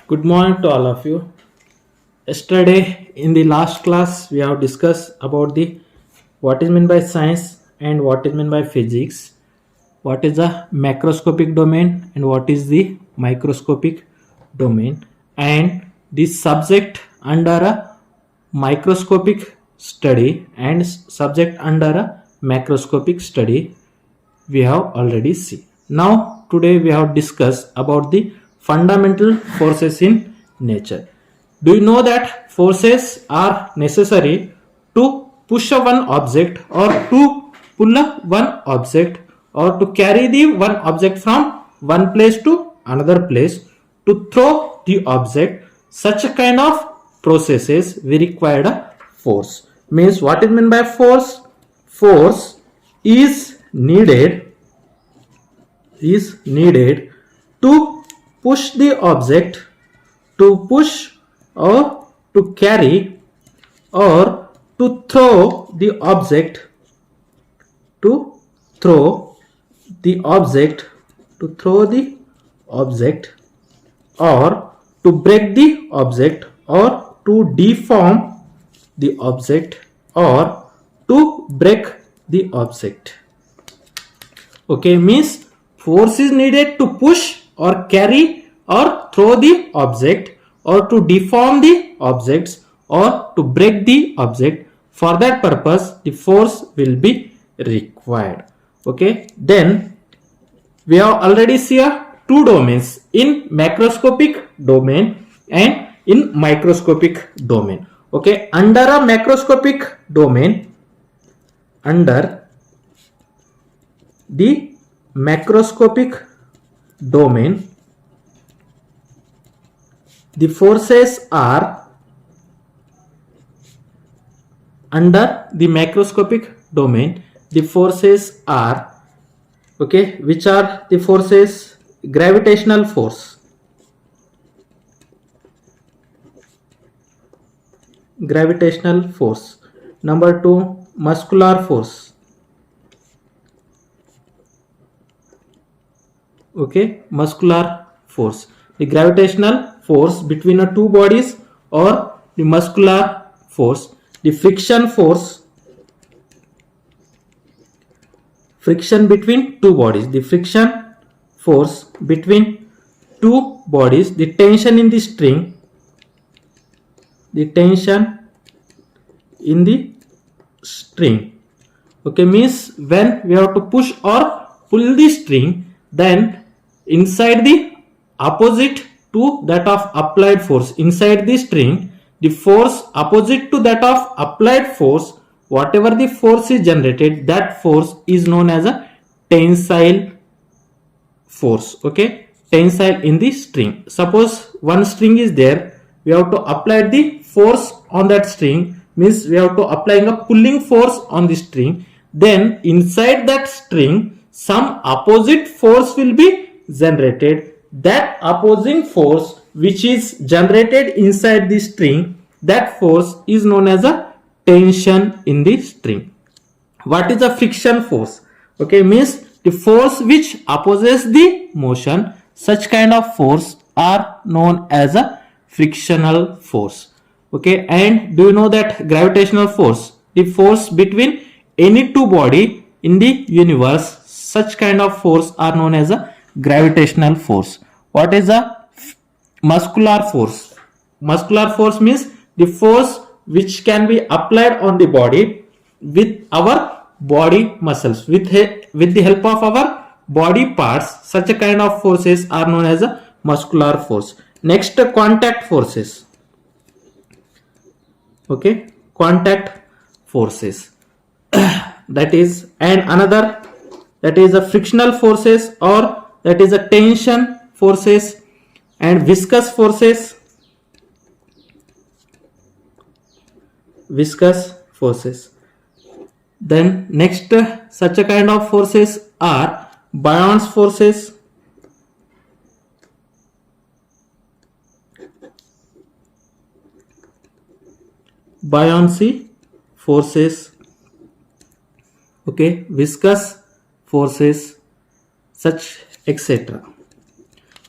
Good morning to all of you. Yesterday in the last class we have discussed about the what is meant by science and what is meant by physics, what is the macroscopic domain and what is the microscopic domain, and the subject under a microscopic study and subject under a macroscopic study we have already seen. Now today we have discussed about the fundamental forces in nature. Do you know that forces are necessary to push a one object or to pull a one object or to carry the one object from one place to another place, to throw the object? Such a kind of processes we require a force. Means what is meant by force? Force is needed to push the object, to push or to carry or to throw the object, to throw the object, to throw the object, or to break the object, or to deform the object, or to break the object. Okay, means force is needed to push or carry or throw the object or to deform the objects or to break the object. For that purpose the force will be required. Okay, then we have already seen two domains, in macroscopic domain and in microscopic domain. Okay, under a macroscopic domain, under the macroscopic domain, the forces are under the macroscopic domain, the forces are, okay, which are the forces? Gravitational force, gravitational force. Number 2, muscular force. Okay, muscular force, the gravitational force between the two bodies, or the muscular force, the friction force, friction between two bodies, the friction force between two bodies, the tension in the string, the tension in the string. Okay, means when we have to push or pull the string, then inside the opposite to that of applied force, inside the string, the force opposite to that of applied force, whatever the force is generated, that force is known as a tensile force. Okay, tensile in the string. Suppose one string is there, we have to apply the force on that string, means we have to applying a pulling force on the string, then inside that string some opposite force will be generated. That opposing force which is generated inside the string, that force is known as a tension in the string. What is a friction force? Okay, means the force which opposes the motion. Such kind of force are known as a frictional force. Okay, and do you know that gravitational force, the force between any two body in the universe, such kind of force are known as a gravitational force. What is a muscular force? Muscular force means the force which can be applied on the body with our body muscles, with the help of our body parts. Such a kind of forces are known as a muscular force. Next, contact forces. Okay, contact forces that is, and another, that is a frictional forces, or that is a tension forces, and viscous forces, viscous forces. Then next, such a kind of forces are Buoyant forces, buoyancy forces, okay, viscous forces, such etc.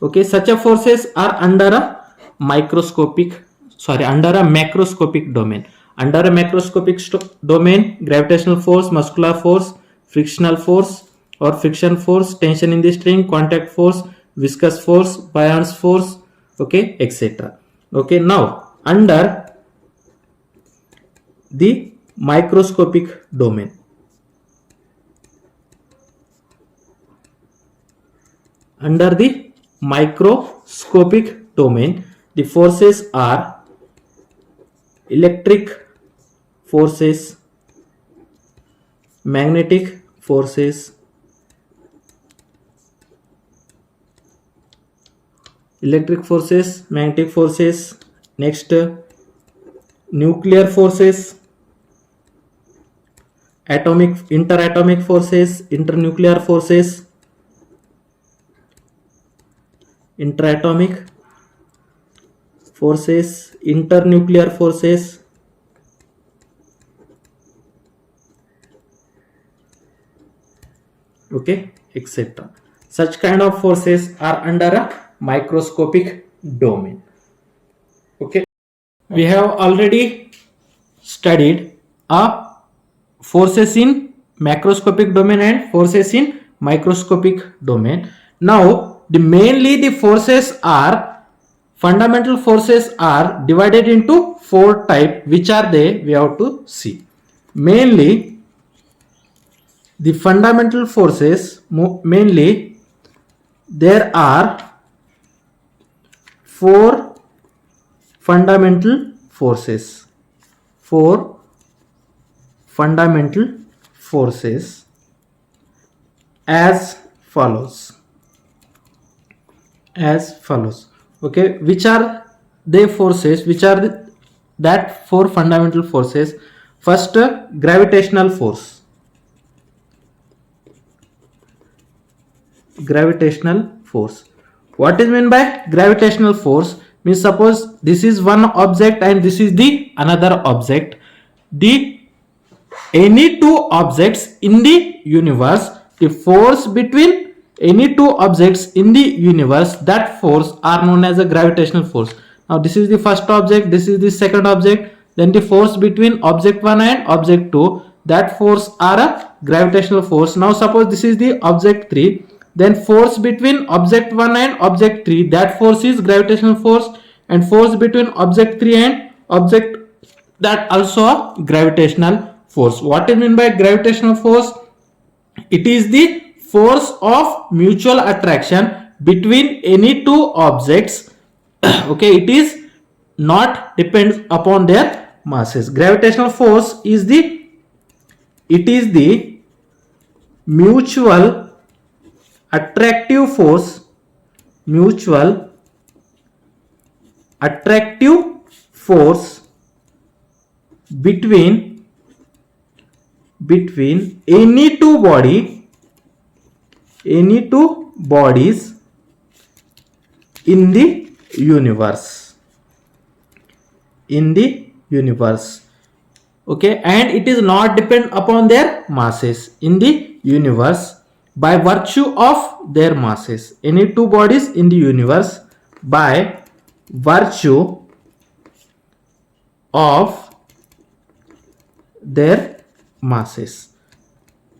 Okay, such a forces are under a under a macroscopic domain. Under a macroscopic domain, gravitational force, muscular force, frictional force or friction force, tension in the string, contact force, viscous force, Bayes force, okay, etc. Okay, now under the microscopic domain, under the microscopic domain, the forces are electric forces, magnetic forces, next nuclear forces, interatomic forces, internuclear forces, interatomic forces, internuclear forces, okay, etc. Such kind of forces are under a microscopic domain. Okay, we have already studied forces in macroscopic domain and forces in microscopic domain. Now mainly the forces are, fundamental forces are divided into 4 types. Which are they? We have to see. Mainly the fundamental forces, mainly there are 4 fundamental forces. 4 fundamental forces as follows. Okay, which are the forces? Which are that 4 fundamental forces? First, gravitational force. Gravitational force. What is meant by gravitational force? Means suppose this is one object and this is the another object. Any 2 objects in the universe, the force between any 2 objects in the universe, that force are known as a gravitational force. Now this is the first object, this is the second object, then the force between object 1 and object 2, that force are a gravitational force. Now suppose this is the object 3, then force between object 1 and object 3, that force is gravitational force, and force between object 3 and object, that also a gravitational force. What is meant by gravitational force? It is the force of mutual attraction between any 2 objects. Okay, it is not depends upon their masses. Gravitational force is the mutual attractive force, between any 2 bodies in the universe. Okay, and it is not depend upon their masses in the universe by virtue of their masses. Any 2 bodies in the universe by virtue of their masses.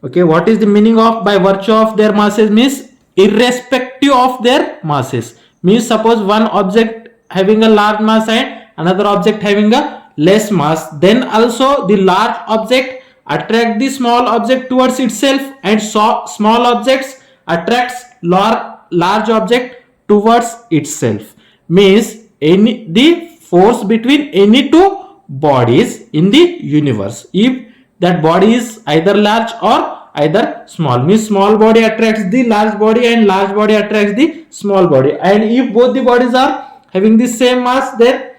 Okay, what is the meaning of by virtue of their masses? Means irrespective of their masses. Means suppose one object having a large mass and another object having a less mass, then also the large object attract the small object towards itself, and small objects attracts large object towards itself. Means the force between any 2 bodies in the universe, if that body is either large or either small, means small body attracts the large body and large body attracts the small body, and if both the bodies are having the same mass, then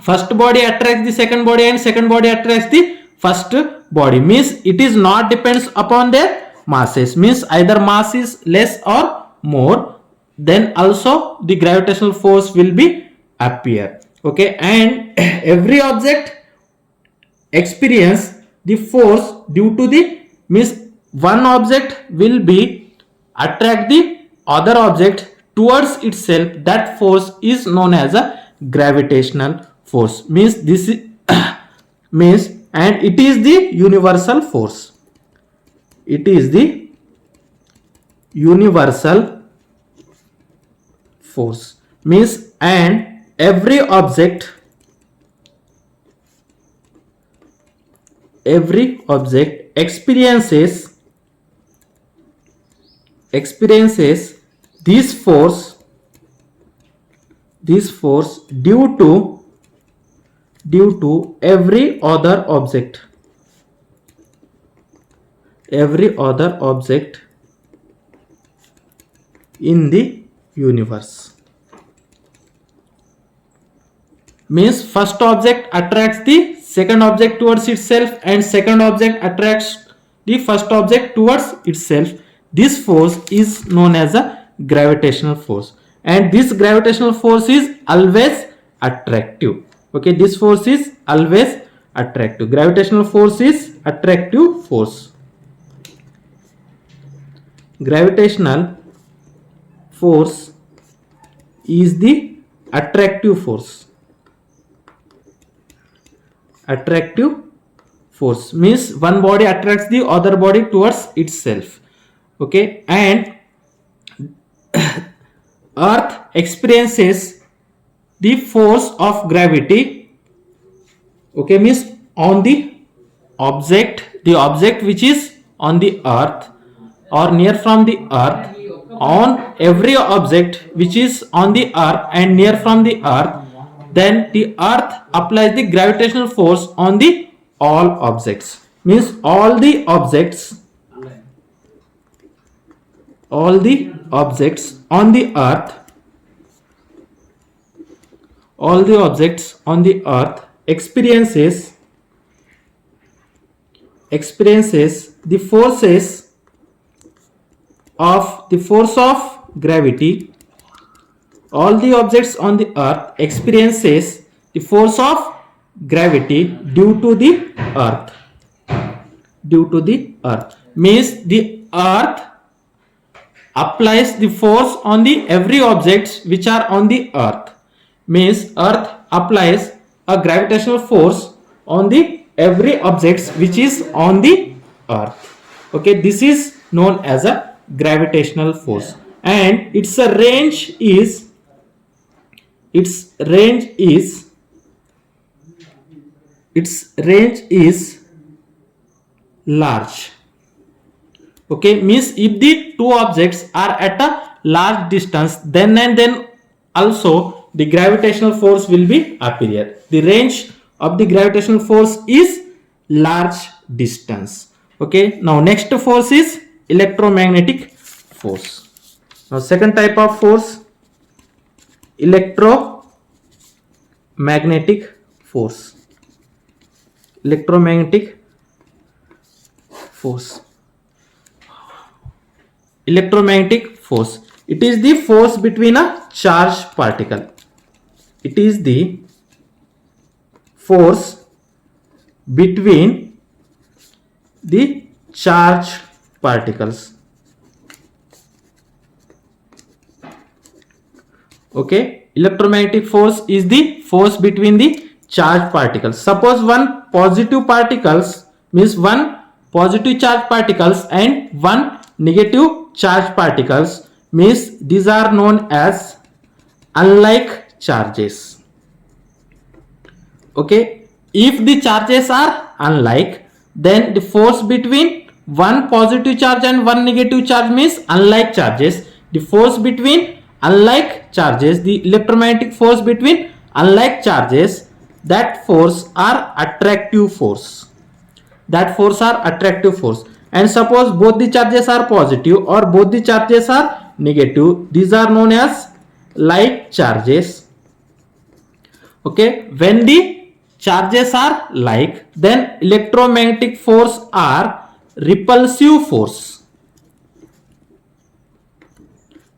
first body attracts the second body and second body attracts the first body. Means it is not depends upon their masses. Means either mass is less or more, then also the gravitational force will be appear. Okay, and every object experience the force due to the, means one object will be attract the other object towards itself, that force is known as a gravitational force. Means this is means, and it is the universal force. It is the universal force. Means, and every object experiences this force due to every other object in the universe. Means first object attracts the second object towards itself, and second object attracts the first object towards itself. This force is known as a gravitational force, and this gravitational force is always attractive. Okay, this force is always attractive. Gravitational force is attractive force. Gravitational force is the attractive force. Attractive force means one body attracts the other body towards itself. Okay, and Earth experiences the force of gravity. Okay, means on the object which is on the Earth or near from the Earth, on every object which is on the Earth and near from the Earth, then the Earth applies the gravitational force on the all objects. Means all the objects on the Earth, experiences the force of gravity. All the objects on the Earth experiences the force of gravity due to the Earth. Means the Earth applies the force on the every objects which are on the Earth. Means Earth applies a gravitational force on the every objects which is on the Earth. Okay, this is known as a gravitational force, and its range is large. Okay, means if the two objects are at a large distance, then also the gravitational force will be appear. The range of the gravitational force is large distance. Okay, now next force is electromagnetic force. Now second type of force, electromagnetic force. Electromagnetic force. It is the force between a charged particle. It is the force between the charged particles. Okay, electromagnetic force is the force between the charged particles. Suppose one positive particles, means one positive charged particles and one negative charged particles, means these are known as unlike charges. Okay, if the charges are unlike, then the force between one positive charge and one negative charge means unlike charges. The force between unlike charges, the electromagnetic force between unlike charges, that force are attractive force. And suppose both the charges are positive or both the charges are negative, these are known as like charges. Okay, when the charges are like, then electromagnetic force are repulsive force.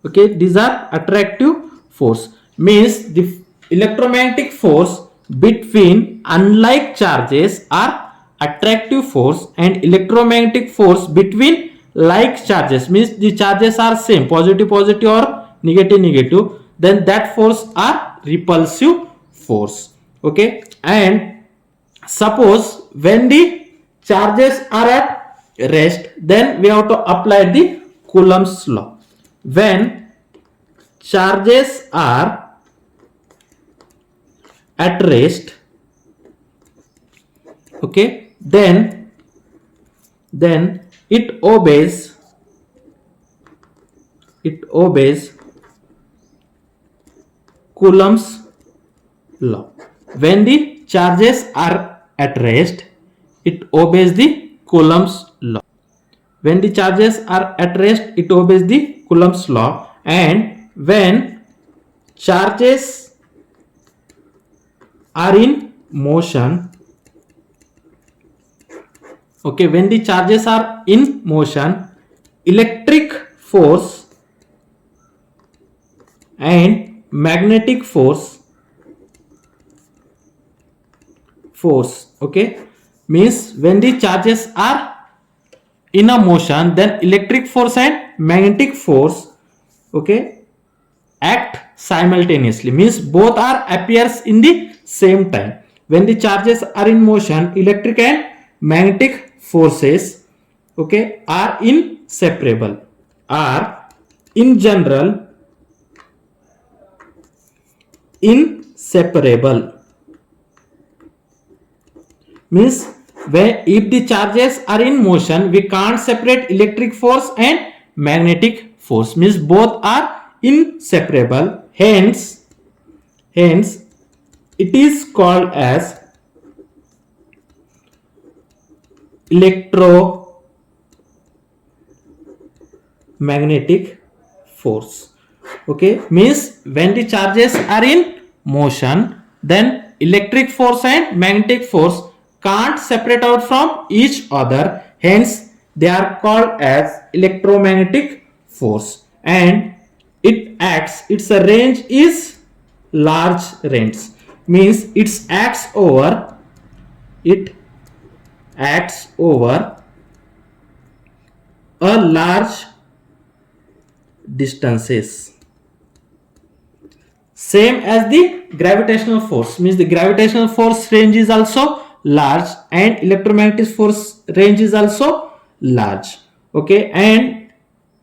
Okay, these are attractive force. Means the electromagnetic force between unlike charges are attractive force, and electromagnetic force between like charges, means the charges are same, positive or negative, then that force are repulsive force. Okay, and suppose when the charges are at rest, then we have to apply the Coulomb's law. When charges are at rest, okay, then it obeys Coulomb's law. When the charges are at rest, it obeys the Coulomb's law. When the charges are at rest, it obeys the Coulomb's law. And when charges are in motion, okay, when the charges are in motion, electric force and magnetic force, okay, means when the charges are in a motion, then electric force and magnetic force, okay, act simultaneously, means both are appears in the same time. When the charges are in motion, electric and magnetic forces, okay, are inseparable, are in general inseparable. Means when if the charges are in motion, we can't separate electric force and magnetic force, means both are inseparable. Hence it is called as electromagnetic force. Okay, means when the charges are in motion, then electric force and magnetic force can't separate out from each other, hence they are called as electromagnetic force. And it acts, its range is large range, means it acts over a large distances, same as the gravitational force, means the gravitational force range is also large and electromagnetic force range is also large. Okay, and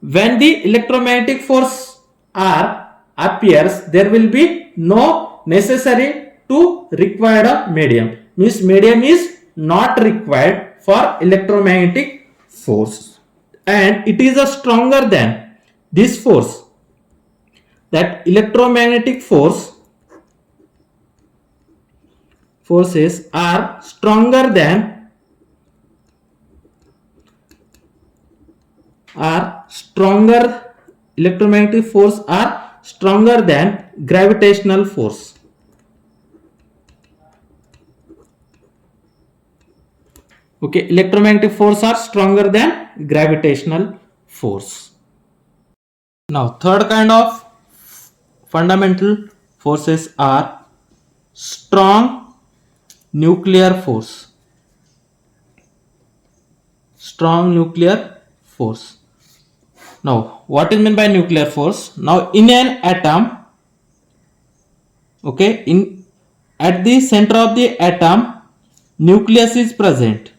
when the electromagnetic force appears, there will be no necessary to required a medium, means medium is not required for electromagnetic force, and it is a stronger than this force, that electromagnetic forces are stronger than electromagnetic force are stronger than gravitational force. Okay, electromagnetic force are stronger than gravitational force. Now third kind of fundamental forces are strong nuclear force. Strong nuclear force. Now what is meant by nuclear force? Now in an atom, okay, at the center of the atom, nucleus is present.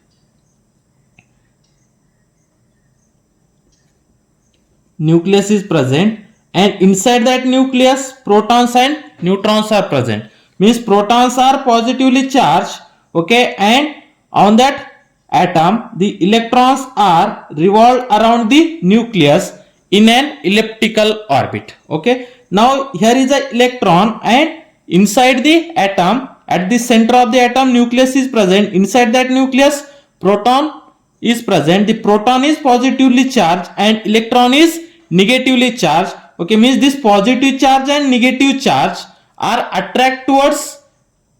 Nucleus is present, and inside that nucleus protons and neutrons are present, means protons are positively charged, okay, and on that atom the electrons are revolved around the nucleus in an elliptical orbit. Okay, now here is an electron, and inside the atom, at the center of the atom, nucleus is present. Inside that nucleus proton is present. The proton is positively charged and electron is negatively charged. Okay, means this positive charge and negative charge are attract towards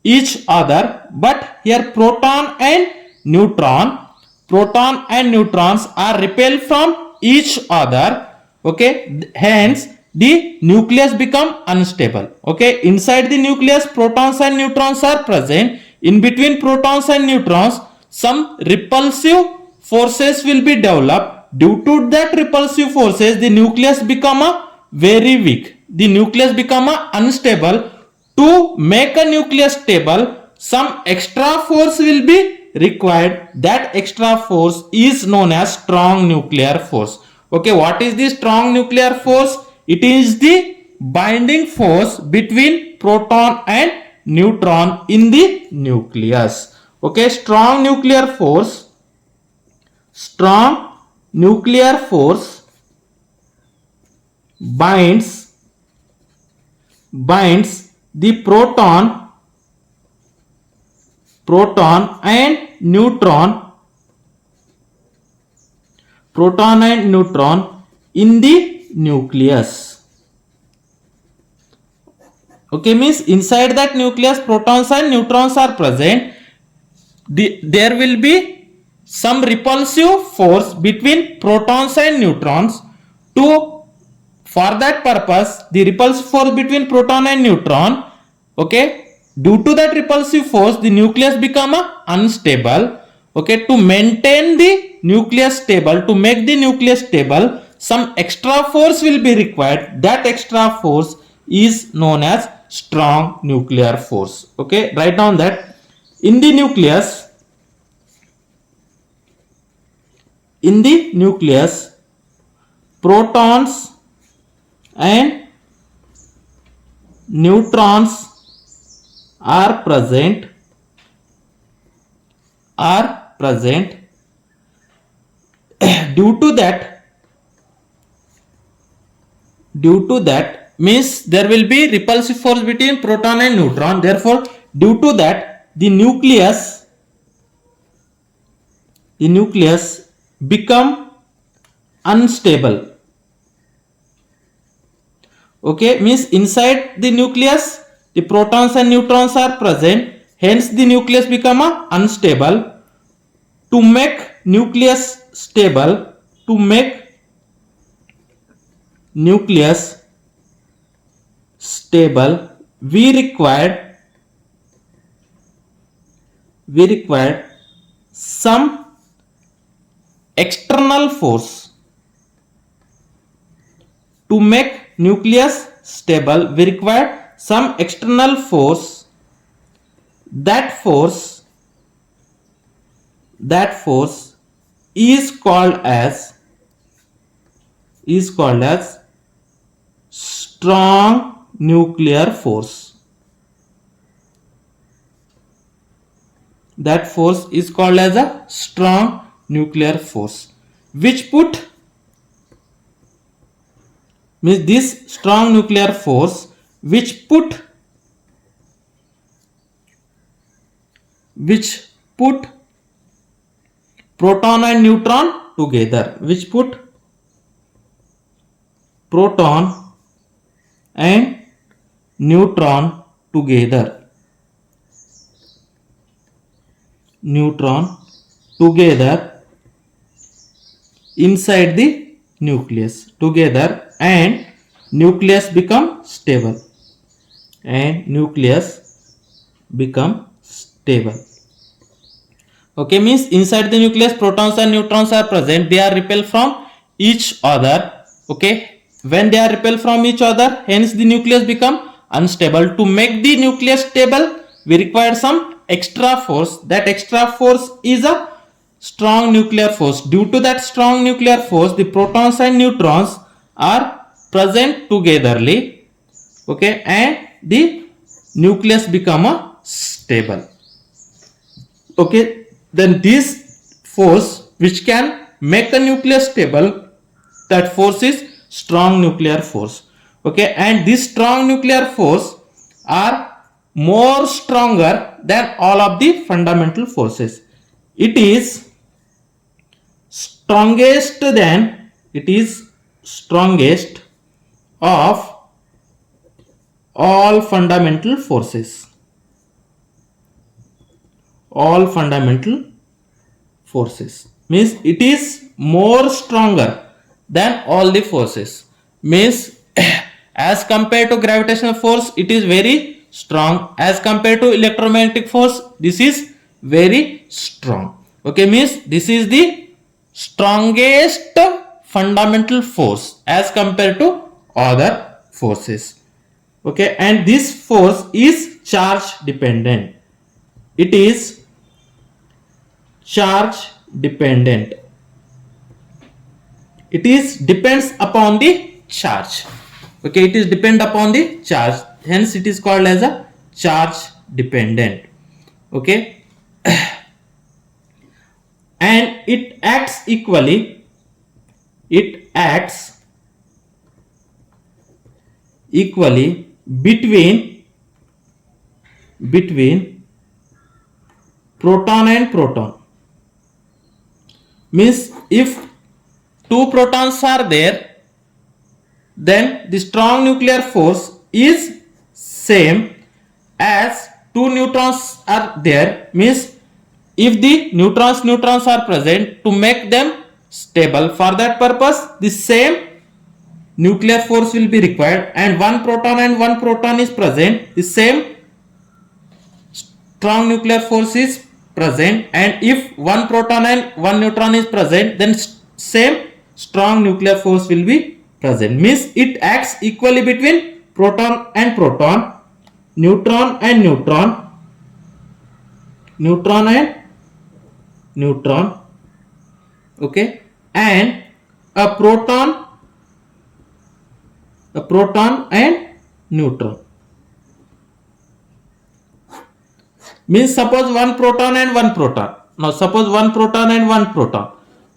each other, but here proton and neutrons are repelled from each other. Okay, hence the nucleus become unstable. Okay, inside the nucleus protons and neutrons are present. In between protons and neutrons, some repulsive forces will be developed. Due to that repulsive forces, the nucleus become a very weak. The nucleus become a unstable. to make a nucleus stable, some extra force will be required. That extra force is known as strong nuclear force. Okay, what is the strong nuclear force? It is the binding force between proton and neutron in the nucleus. Okay, strong nuclear force binds the proton and neutron in the nucleus. Okay, means inside that nucleus protons and neutrons are present. There will be some repulsive force between protons and neutrons. For that purpose, the repulsive force between proton and neutron, okay, due to that repulsive force, the nucleus become unstable. Okay, to maintain the nucleus stable, to make the nucleus stable, some extra force will be required. That extra force is known as strong nuclear force. Okay, write down that in the nucleus, protons and neutrons are present. Due to that means there will be repulsive force between proton and neutron. Therefore, due to that, the nucleus become unstable. Okay, means inside the nucleus the protons and neutrons are present, hence the nucleus become unstable. To make nucleus stable, we required some external force. To make nucleus stable, we require some external force. That force is called as strong nuclear force. That force is called as a strong nuclear force, which means this strong nuclear force which put proton and neutron together, inside the nucleus together, and nucleus become stable. Okay, means inside the nucleus protons and neutrons are present. They are repelled from each other. Okay, when they are repelled from each other, hence the nucleus become unstable. To make the nucleus stable, we require some extra force. That extra force is a strong nuclear force. Due to that strong nuclear force, the protons and neutrons are present togetherly. Okay, and the nucleus become stable. Okay, then this force which can make a nucleus stable, that force is strong nuclear force. Okay, and this strong nuclear force are more stronger than all of the fundamental forces. It is strongest of all fundamental forces. Means it is more stronger than all the forces. Means as compared to gravitational force, it is very strong. As compared to electromagnetic force, this is very strong. Okay, means this is the strongest fundamental force as compared to other forces. Okay, and this force is charge dependent. It is charge dependent. It is depends upon the charge. Okay, it is depend upon the charge, hence it is called as a charge dependent. Okay, and it acts equally, it acts equally between proton and proton. Means if two protons are there, then the strong nuclear force is same as two neutrons are there. Means if the neutrons are present, to make them stable, for that purpose the same nuclear force will be required, and one proton is present, the same strong nuclear force is present, and if one proton and one neutron is present, then same strong nuclear force will be present. Means it acts equally between proton and proton, neutron and neutron, neutron and neutron, okay, and a proton and neutron. Means suppose one proton and one proton. Now suppose one proton and one proton.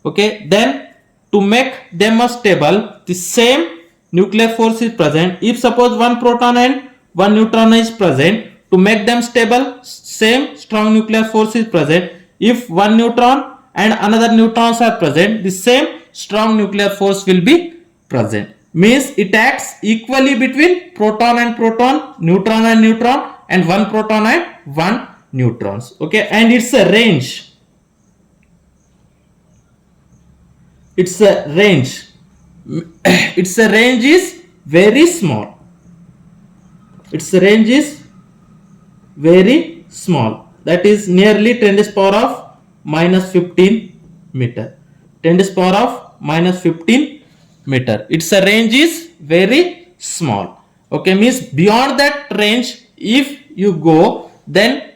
Okay, then to make them stable, the same nuclear force is present. If suppose one proton and one neutron is present, to make them stable, same strong nuclear force is present. If one neutron and another neutrons are present, the same strong nuclear force will be present. Means it acts equally between proton and proton, neutron and neutron, and one proton and one neutrons. Okay, and it's a range. Its range is very small. Its range is very small. That is nearly 10 to the power of minus 15 meter. 10 to the power of minus 15 meter. Its range is very small. Okay, means beyond that range, if you go, then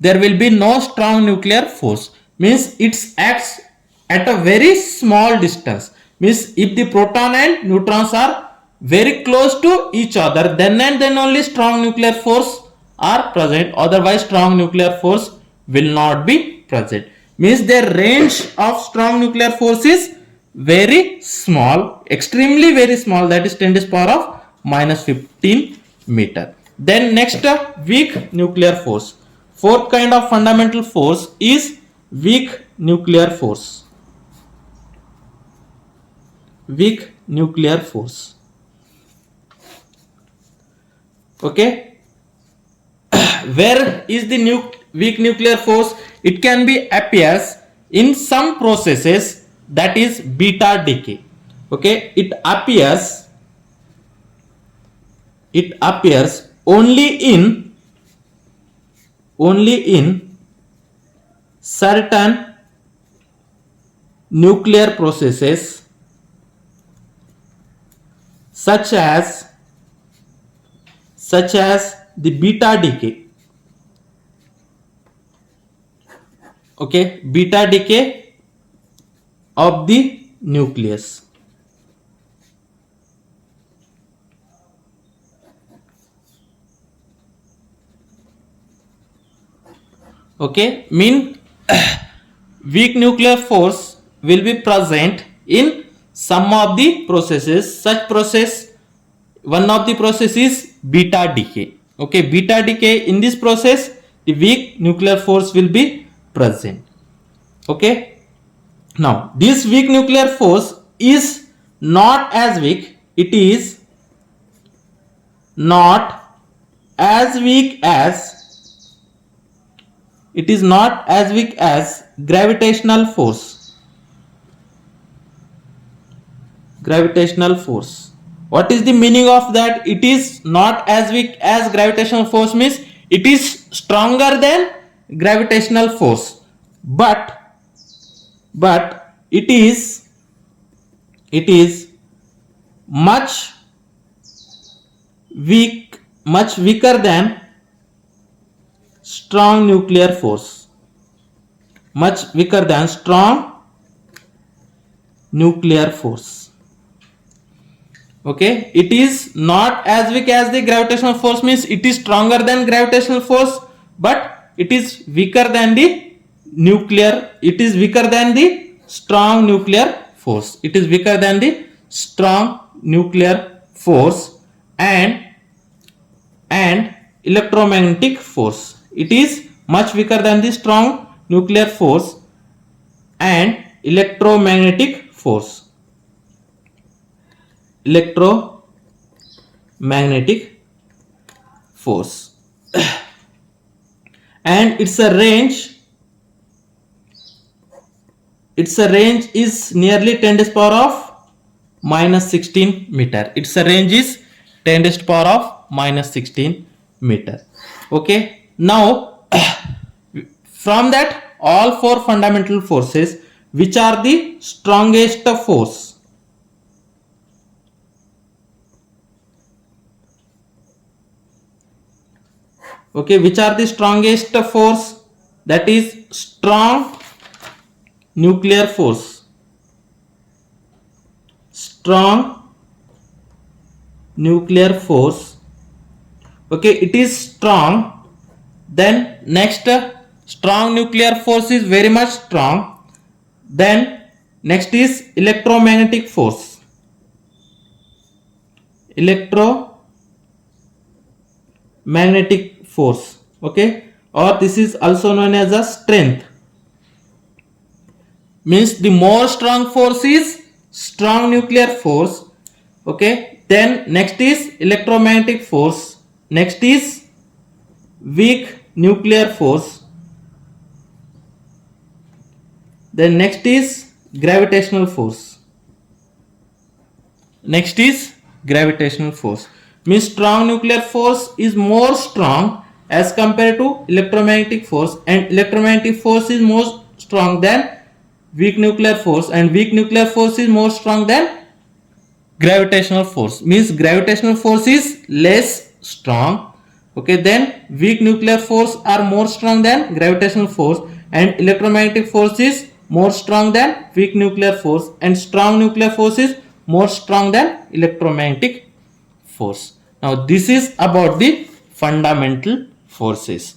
there will be no strong nuclear force. Means it acts at a very small distance. Means if the proton and neutrons are very close to each other, then and then only strong nuclear force are present, otherwise strong nuclear force will not be present. Means their range of strong nuclear force is very small, extremely very small, that is 10 to the power of minus 15 meter. Then next, weak nuclear force. Fourth kind of fundamental force is weak nuclear force. Weak nuclear force. Okay, where is the weak nuclear force? It can be appears in some processes, that is beta decay. Okay, it appears only in certain nuclear processes, such as the beta decay. Okay, beta decay of the nucleus. Okay, mean weak nuclear force will be present in some of the processes. Such process, one of the process is beta decay. Okay, beta decay, in this process the weak nuclear force will be present. Okay, now this weak nuclear force is not as weak, it is not as weak as gravitational force. Gravitational force. What is the meaning of that? It is not as weak as gravitational force means it is stronger than gravitational force, but it is much weak much weaker than strong nuclear force. Much weaker than strong nuclear force. Okay, it is not as weak as the gravitational force, means it is stronger than gravitational force, but it is weaker than the nuclear, it is weaker than the strong nuclear force. It is weaker than the strong nuclear force and electromagnetic force. It is much weaker than the strong nuclear force and electromagnetic force. Electromagnetic force. And its a range is nearly 10 to the power of minus 16 meter. Its a range is 10 to the power of minus 16 meter. Okay, now from that all four fundamental forces, which are the strongest force? Okay, which are the strongest force? That is strong nuclear force. Strong nuclear force. Okay, it is strong. Then next, strong nuclear force is very much strong. Then next is electromagnetic force. Electromagnetic force. Okay, or this is also known as a strength. Means the more strong force is strong nuclear force. Okay, then next is electromagnetic force. Next is weak nuclear force. Then next is gravitational force. Next is gravitational force. Means strong nuclear force is more strong as compared to electromagnetic force, and electromagnetic force is more strong than weak nuclear force, and weak nuclear force is more strong than gravitational force. Means gravitational force is less strong. Okay, then weak nuclear force are more strong than gravitational force, and electromagnetic force is more strong than weak nuclear force, and strong nuclear force is more strong than electromagnetic force. Now this is about the fundamental forces.